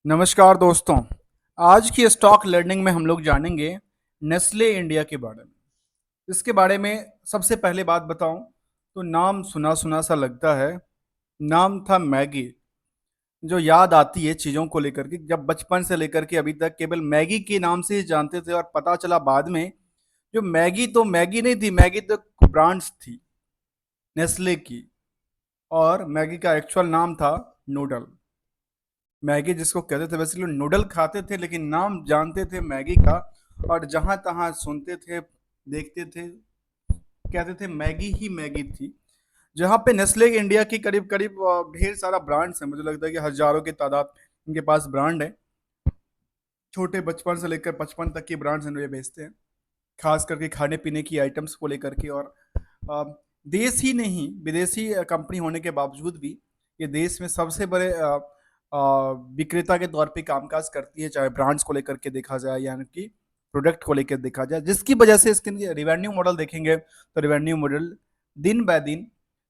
नमस्कार दोस्तों। आज की स्टॉक लर्निंग में हम लोग जानेंगे नेस्ले इंडिया के बारे में। इसके बारे में सबसे पहले बात बताऊं तो नाम सुना सुना सा लगता है। नाम था मैगी। जो याद आती है चीज़ों को लेकर के, जब बचपन से लेकर के अभी तक केवल मैगी के नाम से ही जानते थे, और पता चला बाद में जो मैगी तो मैगी नहीं थी, मैगी तो ब्रांड्स थी नेस्ले की। और मैगी का एक्चुअल नाम था नूडल। मैगी जिसको कहते थे, बेसिकली नूडल खाते थे लेकिन नाम जानते थे मैगी का। और जहां तहां सुनते थे, देखते थे, कहते थे मैगी ही मैगी थी। जहां पे नेस्ले इंडिया की करीब करीब ढेर सारा ब्रांड्स है। मुझे लगता है कि हजारों की तादाद इनके पास ब्रांड है। छोटे बचपन से लेकर 55 तक की ब्रांड्स ये बेचते हैं, खास करके खाने पीने की आइटम्स को लेकर के। और अ, देश ही नहीं, विदेशी कंपनी होने के बावजूद भी ये देश में सबसे बड़े विक्रेता के तौर पे कामकाज करती है, चाहे ब्रांड्स को लेकर के देखा जाए यानी कि प्रोडक्ट को लेकर देखा जाए, जिसकी वजह से इसके रिवेन्यू मॉडल देखेंगे तो रिवेन्यू मॉडल दिन ब दिन,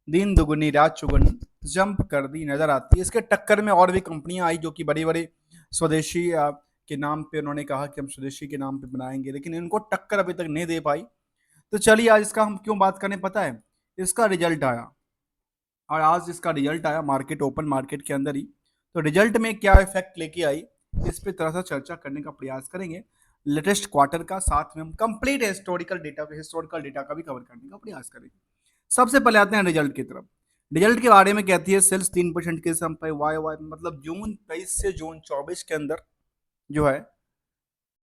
दिन दुगुनी रात चौगुनी जंप कर दी नजर आती है। इसके टक्कर में और भी कंपनियां आई जो कि बड़ी बड़ी स्वदेशी के नाम पे उन्होंने कहा कि हम स्वदेशी के नाम पे बनाएंगे, लेकिन इनको टक्कर अभी तक नहीं दे पाई। तो चलिए आज इसका हम क्यों बात करें, पता है? इसका रिजल्ट आया, और आज इसका रिजल्ट आया मार्केट, ओपन मार्केट के अंदर ही। तो रिजल्ट में क्या इफेक्ट लेके आई, इस पे थोड़ा सा चर्चा करने का प्रयास करेंगे। लेटेस्ट क्वार्टर का, साथ में हम कंप्लीट हिस्टोरिकल डेटा का भी कवर करने का प्रयास करेंगे। सबसे पहले आते हैं रिजल्ट की तरफ। रिजल्ट के बारे में कहती है सेल्स 3% के सम पे वाई वाई, मतलब जून 23 से जून 24 के अंदर जो है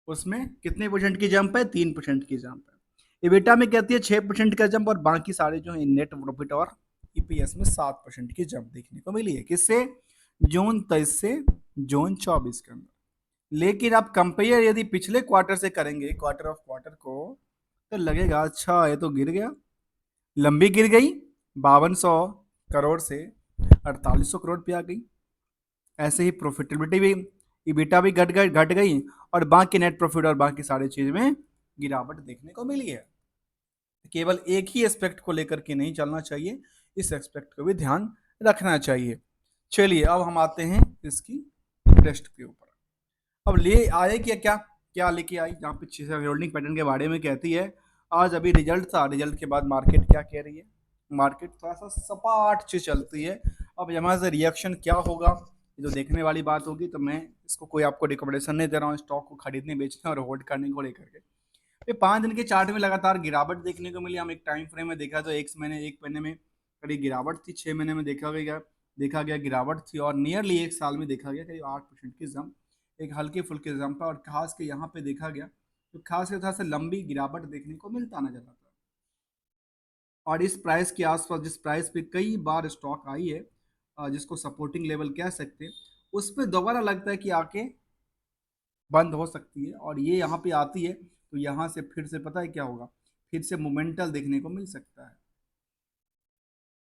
उसमें कितने परसेंट की जंप है? 3% की जंप है। इबिटा में कहती है 6% का जंप, और बाकी सारे जो है नेट प्रॉफिट और ईपीएस में 7% की जंप देखने को मिली है। किससे? जून 23 से जून 24 के अंदर। लेकिन आप कंपेयर यदि पिछले क्वार्टर से करेंगे, क्वार्टर ऑफ क्वार्टर को, तो लगेगा अच्छा ये तो गिर गया, लंबी गिर गई, 5200 करोड़ से 4800 करोड़ पे आ गई। ऐसे ही प्रॉफिटेबिलिटी भी, इबिटा भी घट गई, और बाकी नेट प्रॉफिट और बाकी सारी चीज में गिरावट देखने को मिली है। केवल एक ही एस्पेक्ट को लेकर के नहीं चलना चाहिए, इस एस्पेक्ट को भी ध्यान रखना चाहिए। चलिए अब हम आते हैं इसकी टेस्ट के ऊपर। अब ले आए क्या क्या क्या लेके आई, जहाँ पे होल्डिंग पैटर्न के बारे में कहती है। आज अभी रिजल्ट था, रिजल्ट के बाद मार्केट क्या कह रही है? मार्केट थोड़ा सा सपाट से चलती है। अब यहाँ से रिएक्शन क्या होगा ये तो देखने वाली बात होगी। तो मैं इसको कोई आपको रिकमेंडेशन नहीं दे रहा हूँ स्टॉक को खरीदने बेचने और होल्ड करने को लेकर के। ये 5 दिन के चार्ट में लगातार गिरावट देखने को मिली। हम एक टाइम फ्रेम में देखा तो एक महीने में करीब गिरावट थी, 6 महीने में देखा गया गिरावट थी, और नियरली एक साल में देखा गया करीब 8% की जंप, एक हल्के फुल्के जंप है। और खास के यहाँ पे देखा गया तो खास के थोड़ा सा लंबी गिरावट देखने को मिलता नजर आता है। और इस प्राइस के आसपास, जिस प्राइस पे कई बार स्टॉक आई है, जिसको सपोर्टिंग लेवल कह सकते हैं, उस पर दोबारा लगता है कि आके बंद हो सकती है। और ये यहाँ पे आती है तो यहाँ से फिर से पता है क्या होगा, फिर से मोमेंटल देखने को मिल सकता है।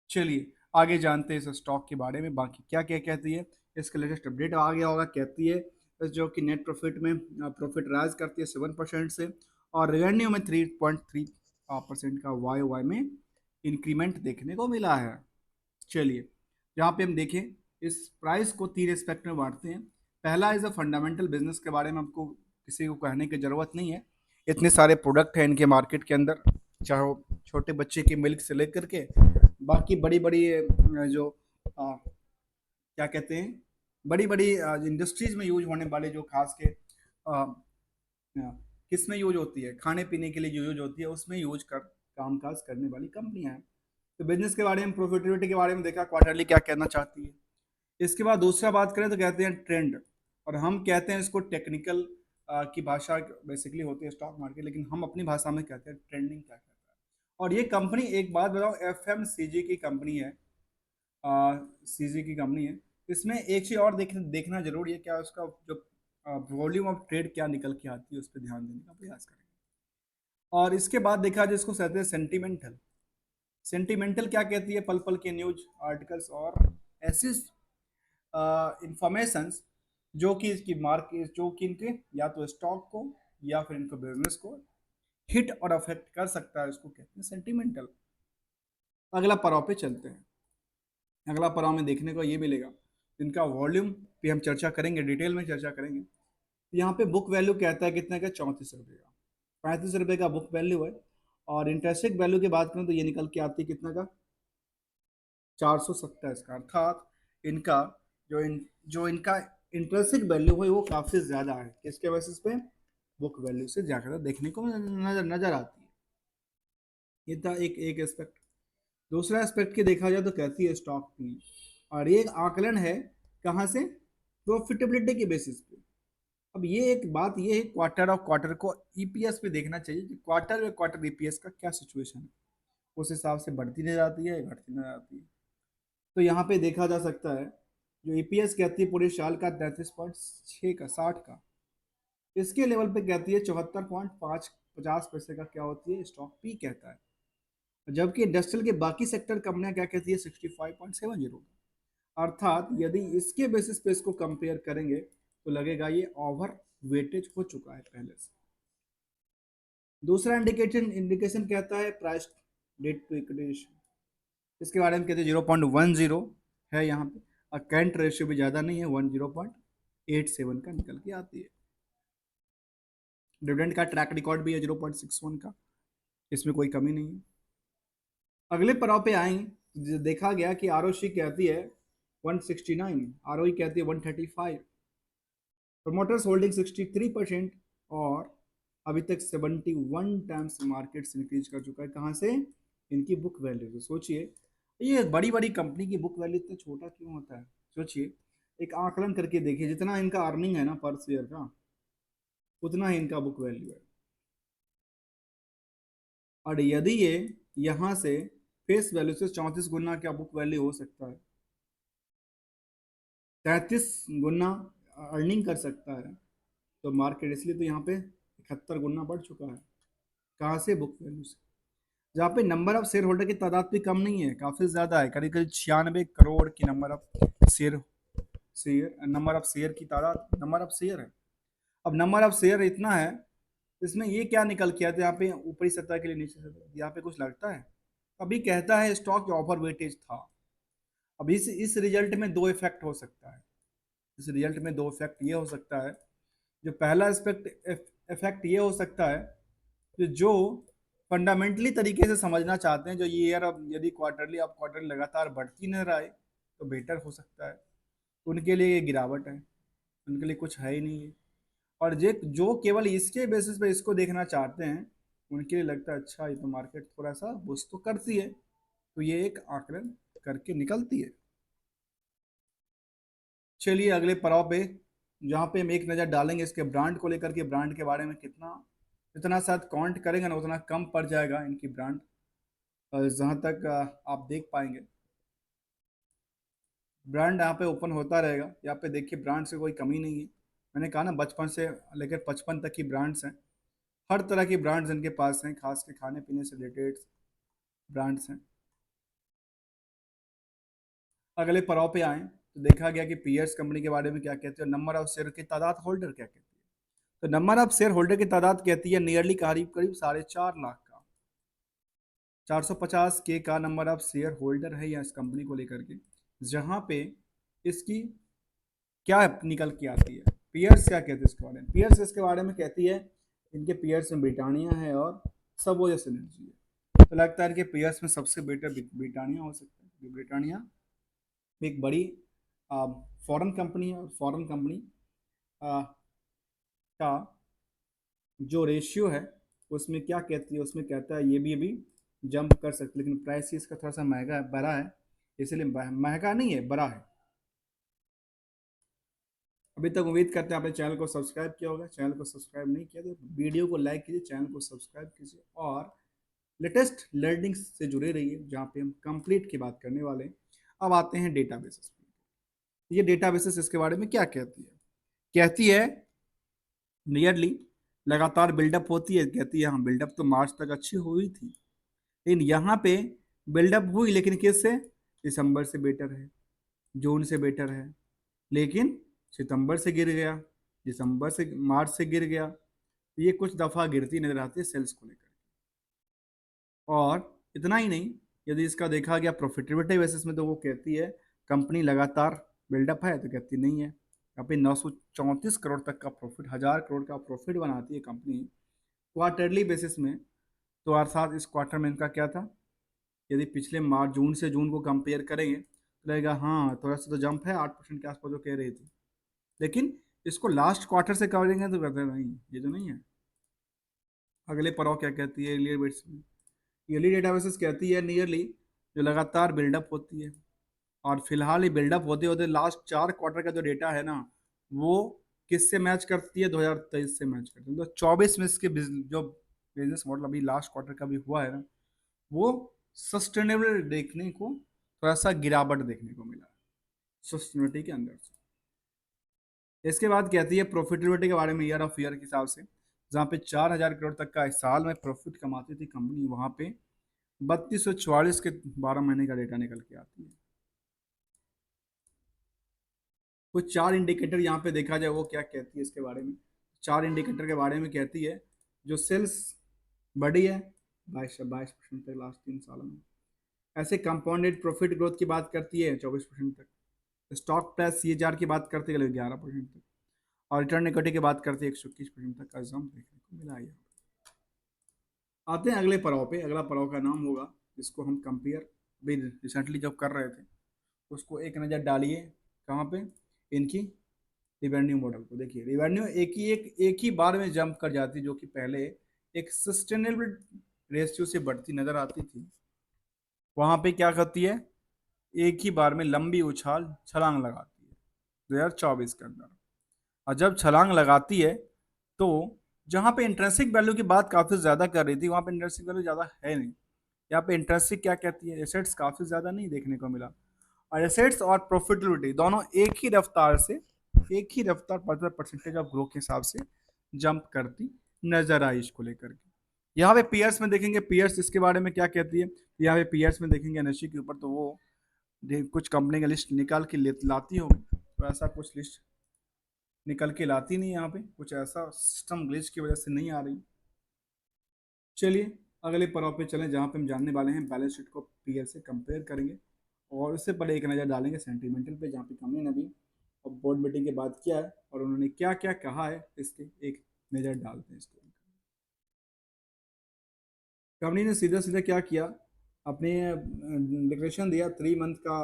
चलिए आगे जानते हैं इस स्टॉक के बारे में, बाकी क्या क्या कहती है। इसका लेटेस्ट अपडेट आ गया होगा, कहती है जो कि नेट प्रॉफिट में प्रॉफिट राइज करती है 7% से, और रेवेन्यू में 3.3% का वाई वाई में इंक्रीमेंट देखने को मिला है। चलिए यहाँ पे हम देखें, इस प्राइस को 3 एस्पेक्ट में बांटते हैं। पहला इज अ फंडामेंटल बिजनेस के बारे में आपको किसी को कहने की जरूरत नहीं है। इतने सारे प्रोडक्ट हैं इनके मार्केट के अंदर, चाहे वो छोटे बच्चे की मिल्क से लेकर के बाकी बड़ी बड़ी जो क्या कहते हैं, बड़ी बड़ी इंडस्ट्रीज में यूज होने वाले, जो खास के किस में यूज होती है, खाने पीने के लिए जो यूज होती है उसमें यूज कर कामकाज करने वाली कंपनियां हैं। तो बिजनेस के बारे में, प्रॉफिटेबिलिटी के बारे में देखा, क्वार्टरली क्या कहना चाहती है। इसके बाद दूसरा बात करें तो कहते हैं ट्रेंड, और हम कहते हैं इसको टेक्निकल की भाषा बेसिकली होती है स्टॉक मार्केट, लेकिन हम अपनी भाषा में कहते हैं ट्रेंडिंग क्या कहता है। और ये कंपनी, एक बात बताओ, एफएमसीजी की कंपनी है, सीजी की कंपनी है। इसमें एक चीज और देखना जरूरी है, क्या उसका जो वॉल्यूम ऑफ ट्रेड क्या निकल के आती है, उस पर ध्यान देने का प्रयास करेंगे। और इसके बाद देखा जाए, इसको कहते हैं सेंटिमेंटल। सेंटिमेंटल क्या कहती है? पल पल के न्यूज आर्टिकल्स और ऐसी इंफॉर्मेशंस जो कि इसकी मार्केट, जो कि इनके या तो स्टॉक को या फिर इनको बिजनेस को हिट और अफेक्ट कर सकता है, इसको कहते हैं सेंटिमेंटल। अगला पड़ाव पे चलते हैं। अगला पड़ाव में देखने को ये मिलेगा, इनका वॉल्यूम पे हम चर्चा करेंगे, डिटेल में चर्चा करेंगे। यहाँ पे बुक वैल्यू कहता है कितने का, 34 रुपये का। 35 रुपये का बुक वैल्यू है। और इंटरेस्टिक वैल्यू की बात करें तो ये निकल के आती है कितना का, 427 का। अर्थात इनका जो इनका इंटरेस्टिक वैल्यू है वो काफ़ी ज़्यादा है। किसके बेसिस पे, बुक वैल्यू से ज़्यादा देखने को नजर आती है। ये था एक एक एस्पेक्ट। दूसरा एस्पेक्ट की देखा जाए तो कहती है स्टॉक की, और ये एक आकलन है कहाँ से, प्रॉफिटेबिलिटी के बेसिस पे। अब ये एक बात ये है, क्वार्टर ऑफ क्वार्टर को ईपीएस पे देखना चाहिए कि क्वार्टर में क्वार्टर ईपीएस का क्या सिचुएशन है, उस हिसाब से बढ़ती नजर आती है, घटती नजर आती है। तो यहाँ पे देखा जा सकता है जो ईपीएस कहती है पूरे साल का 33.6 का, 60 का, इसके लेवल पे कहती है 74.50 का क्या होती है, स्टॉक पी कहता है। जबकि इंडस्ट्रियल के बाकी सेक्टर कंपनियां क्या कहती है, 65.70 का। अर्थात यदि इसके बेसिस पे इसको कंपेयर करेंगे तो लगेगा ये ओवर वेटेज हो चुका है पहले से। दूसरा इंडिकेशन इंडिकेशन कहता है price debt to equity ratio. इसके बारे में कहते हैं 0.10 है यहाँ पे, और करंट रेशियो भी ज़्यादा नहीं है, 0.87 का निकल के आती है। डिविडेंड का ट्रैक रिकॉर्ड भी है 0.61 का, इसमें कोई कमी नहीं है। अगले पड़ाव पे आएंगे, देखा गया कि आरओसी कहती है 169, आरओई कहती है 135, प्रोमोटर्स होल्डिंग 63%, और अभी तक 71 टाइम्स मार्केट से इंक्रीज कर चुका है। कहाँ से, इनकी बुक वैल्यू से। सोचिए ये बड़ी बड़ी कंपनी की बुक वैल्यू इतना छोटा क्यों होता है। सोचिए, एक आकलन करके देखिए, जितना इनका अर्निंग है ना पर शेयर का, उतना ही इनका बुक वैल्यू है। और यदि ये यहाँ से फेस वैल्यू से 34 गुना क्या बुक वैल्यू हो सकता है, 33 गुना अर्निंग कर सकता है, तो मार्केट इसलिए तो यहाँ पे 71 गुना बढ़ चुका है। कहाँ से, बुक वैल्यू से। जहाँ पे नंबर ऑफ शेयर होल्डर की तादाद भी कम नहीं है, काफी ज्यादा है, करीब करीब 96 करोड़ की number of share share number of share की तादाद, नंबर ऑफ शेयर है। अब नंबर ऑफ शेयर इतना है, इसमें ये क्या निकल के आता है, यहाँ पे ऊपरी सतह के लिए नीचे सतह, यहाँ पे कुछ लगता है। अभी कहता है स्टॉक ओवर वेटेज था। अब इस रिजल्ट में दो इफेक्ट हो सकता है, इस रिजल्ट में दो इफेक्ट ये हो सकता है। जो पहला एस्पेक्ट इफेक्ट ये हो सकता है कि जो फंडामेंटली तरीके से समझना चाहते हैं, जो ये ईयर अब यदि क्वार्टरली अब क्वार्टरली लगातार बढ़ती नजर आए तो बेटर हो सकता है, उनके लिए ये गिरावट है, उनके लिए कुछ है ही नहीं है। और जो केवल इसके बेसिस पे इसको देखना चाहते हैं, उनके लिए लगता है अच्छा ये तो मार्केट थोड़ा सा बूस्ट तो करती है, तो ये एक आकलन करके निकलती है। चलिए अगले पड़ाव पे, जहाँ पे हम एक नज़र डालेंगे इसके ब्रांड को लेकर के, ब्रांड के बारे में कितना, जितना शायद काउंट करेंगे ना उतना कम पड़ जाएगा इनकी ब्रांड। जहाँ तक आप देख पाएंगे ब्रांड यहाँ पे ओपन होता रहेगा, यहाँ पे देखिए ब्रांड से कोई कमी नहीं है। मैंने कहा ना बचपन से लेकर 55 तक की ब्रांड्स हैं, हर तरह की ब्रांड्स इनके पास हैं, खास के खाने पीने से रिलेटेड ब्रांड्स हैं। अगले पड़ाव पे आए तो देखा गया कि पीयर्स कंपनी के बारे में क्या कहते हैं, नंबर ऑफ शेयर की तादाद, होल्डर क्या कहती है। तो नंबर ऑफ शेयर होल्डर की तादाद कहती है नियरली करीब करीब 4.5 लाख का, 450 का नंबर ऑफ शेयर होल्डर है या इस कंपनी को लेकर के। जहाँ पे इसकी क्या निकल के आती है, पीयर्स क्या कहते हैं इसके बारे में, पीयर्स इसके बारे में कहती है इनके पीयर्स में ब्रिटानिया है और सबोजा एनर्जी है। तो लगता है कि पीयर्स में सबसे बेटर ब्रिटानिया हो सकता है। ब्रिटानिया एक बड़ी फॉरेन कंपनी है, और फॉरेन कंपनी का जो रेशियो है उसमें क्या कहती है, उसमें कहता है ये भी अभी जंप कर सकती है, लेकिन प्राइस ही इसका थोड़ा सा महंगा है, बड़ा है, इसलिए महंगा नहीं है, बड़ा है। अभी तक उम्मीद करते हैं आपने चैनल को सब्सक्राइब किया होगा, चैनल को सब्सक्राइब नहीं किया तो वीडियो को लाइक कीजिए, चैनल को सब्सक्राइब कीजिए, और लेटेस्ट लर्निंग से जुड़े रहिए जहाँ पे हम कंप्लीट की बात करने वाले हैं। अब आते हैं डेटाबेसेस पे। ये डेटाबेसेस इसके बारे में क्या कहती है, कहती है नियरली लगातार बिल्डअप होती है, कहती है हाँ बिल्डअप तो मार्च तक अच्छी हुई थी, लेकिन यहाँ पे बिल्डअप हुई लेकिन किससे, दिसंबर से बेटर है, जून से बेटर है, लेकिन सितंबर से गिर गया, दिसंबर से मार्च से गिर गया। ये कुछ दफ़ा गिरती नजर आती है सेल्स को लेकर। और इतना ही नहीं, यदि इसका देखा गया प्रॉफिटेबिलिटी बेसिस में तो वो कहती है कंपनी लगातार बिल्डअप है? तो कहती नहीं है। यहाँ पे 934 करोड़ तक का प्रॉफिट, 1000 करोड़ का प्रॉफिट बनाती है कंपनी क्वार्टरली बेसिस में। तो अर्थात इस क्वार्टर में इनका क्या था, यदि पिछले मार्च जून से जून को कंपेयर करेंगे तो लगेगा हाँ थोड़ा सा तो जंप है, 8% के आसपास जो कह रही थी। लेकिन इसको लास्ट क्वार्टर से करेंगे तो कहते हैं नहीं, ये तो नहीं है। अगले पड़ाव क्या कहती है, ईयरली डेटाबेसिस कहती है नियरली, जो लगातार बिल्डअप होती है। और फिलहाल ये बिल्डअप होते होते लास्ट 4 क्वार्टर का जो डेटा है ना, वो किससे मैच करती है, 2023 से मैच करती है। तो 24 में इसके जो बिजनेस मॉडल अभी लास्ट क्वार्टर का भी हुआ है ना, वो सस्टेनेबल देखने को, थोड़ा सा गिरावट देखने को मिला सस्टेनेबिलिटी के अंदर से। इसके बाद कहती है प्रॉफिटेबिलिटी के बारे में, ईयर ऑफ ईयर के हिसाब से, जहाँ पे 4000 करोड़ तक का इस साल में प्रॉफिट कमाती थी कंपनी, वहां पे 3244 के 12 महीने का डेटा निकल के आती है। कुछ 4 इंडिकेटर यहाँ पे देखा जाए, वो क्या कहती है इसके बारे में। 4 इंडिकेटर के बारे में कहती है, जो सेल्स बढ़ी है 22% तक लास्ट 3 सालों में। ऐसे कंपाउंडेड प्रॉफिट ग्रोथ की बात करती है 24% तक। स्टॉक प्राइस CAGR की बात करते हैं 11% तक। और रिटर्न इक्विटी की बात करते हैं 121% तक का जंप देखने को मिला है। आते हैं अगले पड़ाव पे। अगला पड़ाव का नाम होगा, जिसको हम कंपेयर अभी रिसेंटली जब कर रहे थे, उसको एक नज़र डालिए कहाँ पे, इनकी रिवेन्यू मॉडल को देखिए। रिवेन्यू एक ही बार में जंप कर जाती, जो कि पहले एक सस्टेनेबल रेशियो से बढ़ती नजर आती थी, वहां पे क्या करती है, एक ही बार में लंबी उछाल छलांग लगाती है 2024 के अंदर। और जब छलांग लगाती है तो जहां पे इंट्रेंसिक वैल्यू की बात काफी ज्यादा कर रही थी, वहां पे इंट्रेंसिक वैल्यू ज्यादा है नहीं। यहाँ पे इंट्रेंसिक क्या कहती है, एसेट्स काफी ज्यादा नहीं देखने को मिला। और एसेट्स और प्रॉफिटेबिलिटी दोनों एक ही रफ्तार परसेंटेज ऑफ ग्रोथ के हिसाब से जंप करती नजर आई इसको लेकर के। यहाँ पे पीयर्स में देखेंगे, पीयर्स इसके बारे में क्या कहती है। यहाँ पे पीयर्स में देखेंगे एनएससी के ऊपर, तो वो कुछ कंपनी का लिस्ट निकाल के लाती होगी, तो ऐसा कुछ लिस्ट निकल के लाती नहीं, यहाँ पे कुछ ऐसा सिस्टम ग्लिच की वजह से नहीं आ रही। चलिए अगले पड़ाव पे चलें, जहाँ पे हम जानने वाले हैं बैलेंस शीट को पीयर से कंपेयर करेंगे। और उससे पहले एक नज़र डालेंगे सेंटिमेंटल पे, जहाँ पे कंपनी ने अभी बोर्ड मीटिंग के बाद किया है और उन्होंने क्या क्या कहा है, इसके एक नज़र डालते हैं इसके। कंपनी ने सीधा सीधा क्या किया, अपने डिक्लेरेशन दिया, 3 मंथ का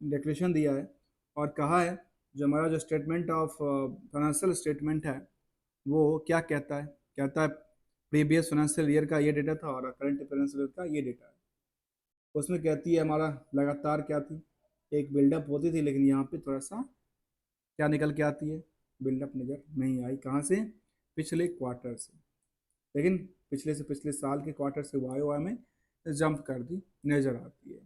डिक्लेरेशन दिया है। और कहा है जो हमारा जो स्टेटमेंट ऑफ फाइनेंशियल स्टेटमेंट है, वो क्या कहता है, कहता है प्रीवियस फाइनेंशियल ईयर का ये डेटा था और करंट फाइनेंशियल ईयर का ये डेटा है। उसमें कहती है हमारा लगातार क्या थी, एक बिल्डअप होती थी, लेकिन यहाँ पे थोड़ा सा क्या निकल के आती है, बिल्डअप नज़र नहीं आई। कहाँ से, पिछले क्वार्टर से। लेकिन पिछले से पिछले साल के क्वार्टर से वाई में जंप कर दी नज़र आती है।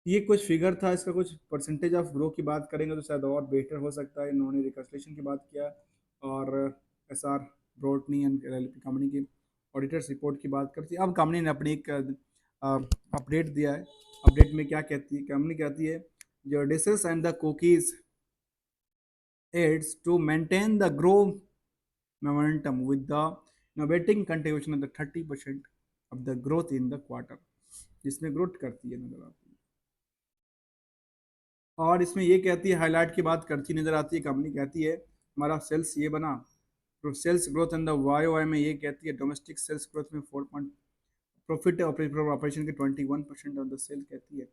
ये कुछ फिगर था, इसका कुछ परसेंटेज ऑफ ग्रो की बात करेंगे तो शायद और बेटर हो सकता है। इन्होंने रिकन्सलेशन की बात किया और SR ब्रोटनी एंड कंपनी की ऑडिटर्स रिपोर्ट की बात करती है। अब कंपनी ने अपनी एक अपडेट दिया है। अपडेट में क्या कहती है, कंपनी कहती है जो dishes and the cookies aids to maintain the growth momentum with the innovating contribution of the 30% of the growth in the quarter, जिसमें ग्रोथ करती है नजर आती है। और इसमें ये कहती है, हाईलाइट की बात करती नजर आती है। कंपनी कहती है हमारा सेल्स ये बना, तो sales growth in the Y में ये कहती है डोमेस्टिक सेल्स ग्रोथ में 4 प्रॉफिट ऑपरेशन के 21% ऑफ द सेल कहती है।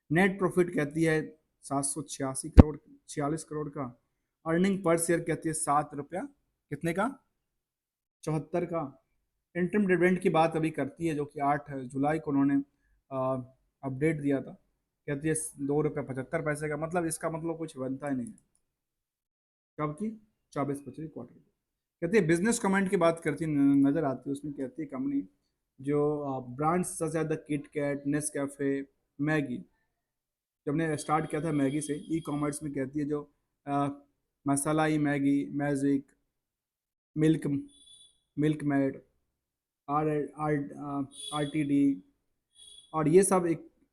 नेट प्रॉफिट कहती है 786 करोड़, 46 करोड़ का। अर्निंग पर शेयर कहती है 7 रुपया कितने का, 74 का। इंटरम डिविडेंड की बात अभी करती है, जो कि 8 जुलाई को उन्होंने अपडेट दिया था। कहती है 2 रुपया 75 पैसे का, मतलब इसका मतलब कुछ बनता ही नहीं है। कब की, 24-25 क्वार्टर की। कहती है बिजनेस कमेंट की बात करती नजर आती है। उसमें कहती है कंपनी जो brands such as the KitKat, Nescafe, Maggi, जब ने स्टार्ट किया था मैगी से, ई कॉमर्स में कहती है जो मसालाई Maggi, magic, milk Milkmaid, आर RTD, और ये सब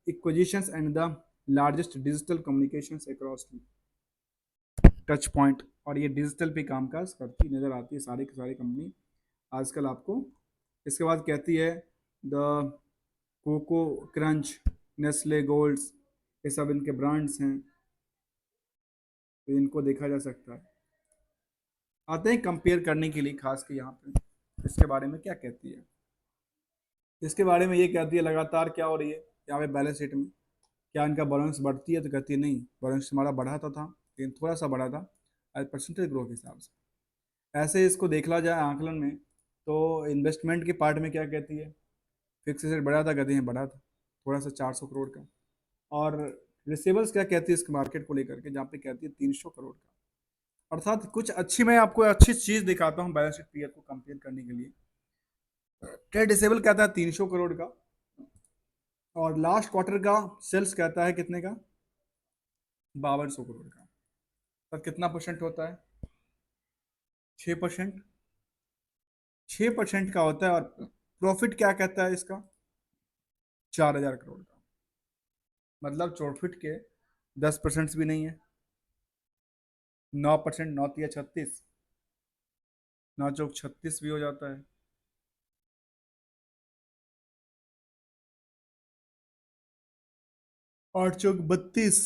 acquisitions and the largest digital communications across touch point. और ये डिजिटल पे कामकाज करती नजर आती है सारी की सारी कंपनी आजकल आपको। इसके बाद कहती है the Koko Krunch, Nestle Golds, ये सब इनके ब्रांड्स हैं। तो इनको देखा जा सकता है। आते हैं कंपेयर करने के लिए खास के यहाँ पे इसके बारे में क्या कहती है। इसके बारे में ये कहती है लगातार क्या हो रही है यहाँ पे बैलेंस शीट में, क्या इनका बैलेंस बढ़ती है, तो कहती है नहीं, बैलेंस हमारा बढ़ा तो था लेकिन थोड़ा सा बढ़ा था एज परसेंटेज ग्रोथ के हिसाब से। ऐसे इसको देखा जाए आंकलन में तो इन्वेस्टमेंट के पार्ट में क्या कहती है, फिक्स एसेट बढ़ा था, कहते हैं बढ़ा था थोड़ा सा 400 करोड़ का। और रिसीवेबल्स क्या कहती है इस मार्केट को लेकर के, जहाँ पे कहती है 300 करोड़ का। अर्थात कुछ अच्छी, मैं आपको अच्छी चीज दिखाता हूँ बैलेंस शीट पीयर को कंपेयर करने के लिए। ट्रेड रिसीवेबल कहता है 300 करोड़ का, और लास्ट क्वार्टर का सेल्स कहता है कितने का, 5200 करोड़ का। तब कितना परसेंट होता है, 6%। 6% का होता है। और प्रॉफिट क्या कहता है इसका, 4000 करोड़ का। मतलब प्रॉफिट के 10% भी नहीं है। 9%, 9 या 36, 9 चौक 36 भी हो जाता है। आठ चौक 32,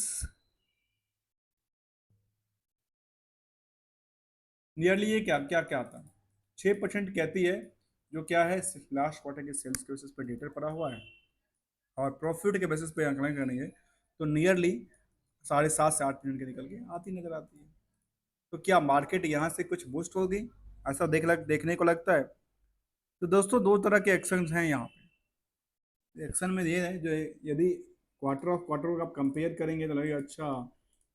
नियरली ये क्या क्या क्या आता है। 6% कहती है, जो क्या है लास्ट क्वार्टर के सेल्स के बेसिस पे डेटा पड़ा हुआ है, और प्रॉफिट के बेसिस पे आंकलन करेंगे तो नियरली 7.5 से 8% के निकल के आती नजर आती है। तो क्या मार्केट यहाँ से कुछ बूस्ट होगी, ऐसा देखने को लगता है। तो दोस्तों दो तरह के एक्शंस हैं यहाँ पे। एक्शन में ये है जो यदि क्वार्टर ऑफ क्वार्टर को आप कंपेयर करेंगे तो लगेगा अच्छा,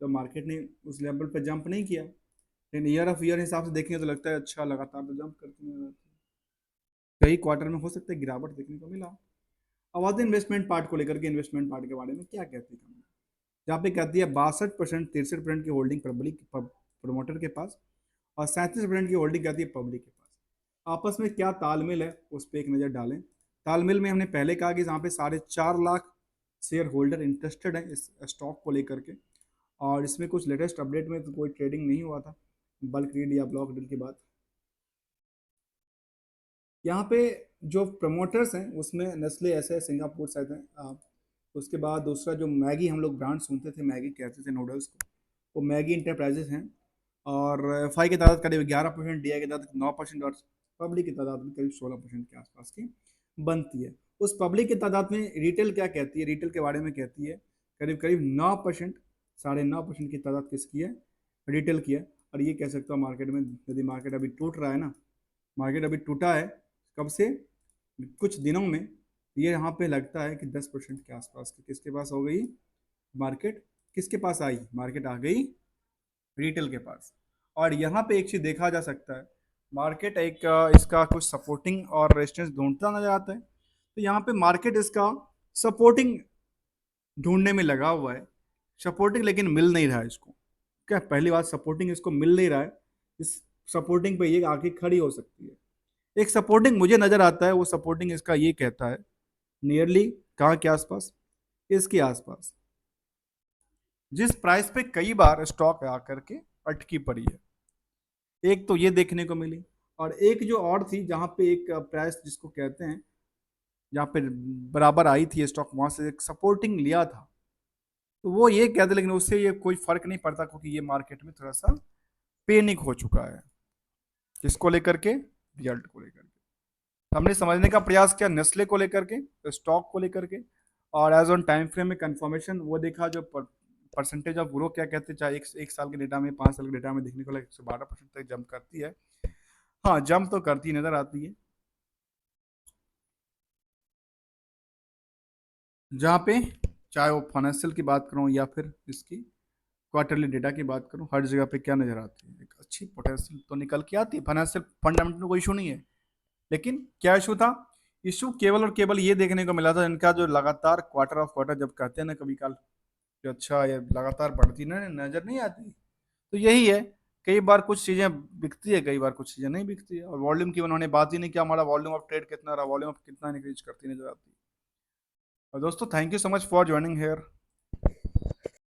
तो मार्केट ने उस लेवल पे जंप नहीं किया। लेकिन ईयर ऑफ ईयर हिसाब से देखेंगे तो लगता है अच्छा लगातार तो जंप करते नजर आती है। कई क्वार्टर में हो सकता है गिरावट देखने को मिला। अब आते हैं इन्वेस्टमेंट पार्ट को लेकर के, इन्वेस्टमेंट पार्ट के बारे में क्या कहती है कंपनी। जहाँ पे कहती है 62%, 63% की होल्डिंग पब्लिक प्रमोटर के पास, और 37% की होल्डिंग कहती है पब्लिक के पास। आपस में क्या तालमेल है उस पर एक नज़र डालें। तालमेल में हमने पहले कहा कि यहाँ पे 4.5 लाख शेयर होल्डर इंटरेस्टेड है इस स्टॉक को लेकर के, और इसमें कुछ लेटेस्ट अपडेट में तो कोई ट्रेडिंग नहीं हुआ था बल्क डील या ब्लॉक डील के बाद। यहाँ पे जो प्रमोटर्स हैं उसमें नेस्ले ऐसे सिंगापुर शायद है। उसके बाद दूसरा जो मैगी हम लोग ब्रांड सुनते थे, मैगी कहते थे नूडल्स को, वो मैगी इंटरप्राइजेज हैं। और एफ आई की तादाद करीब 11%, डी आई की तादाद 9%, और पब्लिक की तादाद भी करीब 16% के आसपास की बनती है। उस पब्लिक की तादाद में रिटेल क्या कहती है, रिटेल के बारे में कहती है करीब करीब 9%, 9.5% की तादाद किसकी है, रिटेल की है। और ये कह सकता हूँ मार्केट में, यदि मार्केट अभी टूट रहा है ना, मार्केट अभी टूटा है कब से, कुछ दिनों में, ये यहाँ पे लगता है कि 10% के आसपास की किसके पास हो गई मार्केट, किसके पास आई मार्केट, आ गई रिटेल के पास। और यहाँ पे एक चीज देखा जा सकता है, मार्केट एक इसका कुछ सपोर्टिंग और रेजिस्टेंस ढूंढता नजर आता है। तो यहाँ पे मार्केट इसका सपोर्टिंग ढूंढने में लगा हुआ है, सपोर्टिंग लेकिन मिल नहीं रहा है इसको। क्या पहली बात, सपोर्टिंग इसको मिल नहीं रहा है। इस सपोर्टिंग पे ये आके खड़ी हो सकती है। एक सपोर्टिंग मुझे नजर आता है, वो सपोर्टिंग इसका ये कहता है नियरली कहाँ के आसपास, इसके आसपास, जिस प्राइस पे कई बार स्टॉक आकर के अटकी पड़ी है। एक तो ये देखने को मिली, और एक जो और थी जहां पे एक प्राइस जिसको कहते हैं, जहाँ पे बराबर आई थी स्टॉक, वहां से एक सपोर्टिंग लिया था। तो वो ये कहते, लेकिन उससे ये कोई फर्क नहीं पड़ता क्योंकि ये मार्केट में थोड़ा सा पैनिक हो चुका है। किसको लेकर के, रिजल्ट को लेकर के। हमने समझने का प्रयास किया नेस्ले को लेकर के, स्टॉक को लेकर के, और एज ऑन टाइम फ्रेम में कंफर्मेशन वो देखा, जो परसेंटेज ऑफ ग्रो क्या कहते हैं, चाहे एक साल के डेटा में, 5 साल के डेटा में देखने को लगे 112% तक जंप करती है। हाँ जंप तो करती नजर आती है। जहाँ पे चाहे वो फाइनेंशियल की बात करूँ या फिर इसकी क्वार्टरली डेटा की बात करूँ, हर जगह पे क्या नजर आती है, एक अच्छी पोटेंशियल तो निकल के आती है। फाइनेंशियल फंडामेंटल में कोई इशू नहीं है, लेकिन क्या इशू था, इशू केवल और केवल ये देखने को मिला था इनका जो लगातार क्वार्टर ऑफ क्वार्टर जब कहते हैं ना कभी काल, जो अच्छा ये लगातार बढ़ती ना नजर नहीं आती। तो यही है, कई बार कुछ चीजें बिकती है, कई बार कुछ चीजें नहीं बिकती है। और वॉल्यूम की उन्होंने बात ही नहीं किया, हमारा वॉल्यूम ऑफ ट्रेड कितना रहा, वॉल्यूम ऑफ कितना इंक्रीज करती नजर आती है। और दोस्तों thank you so much for joining hair.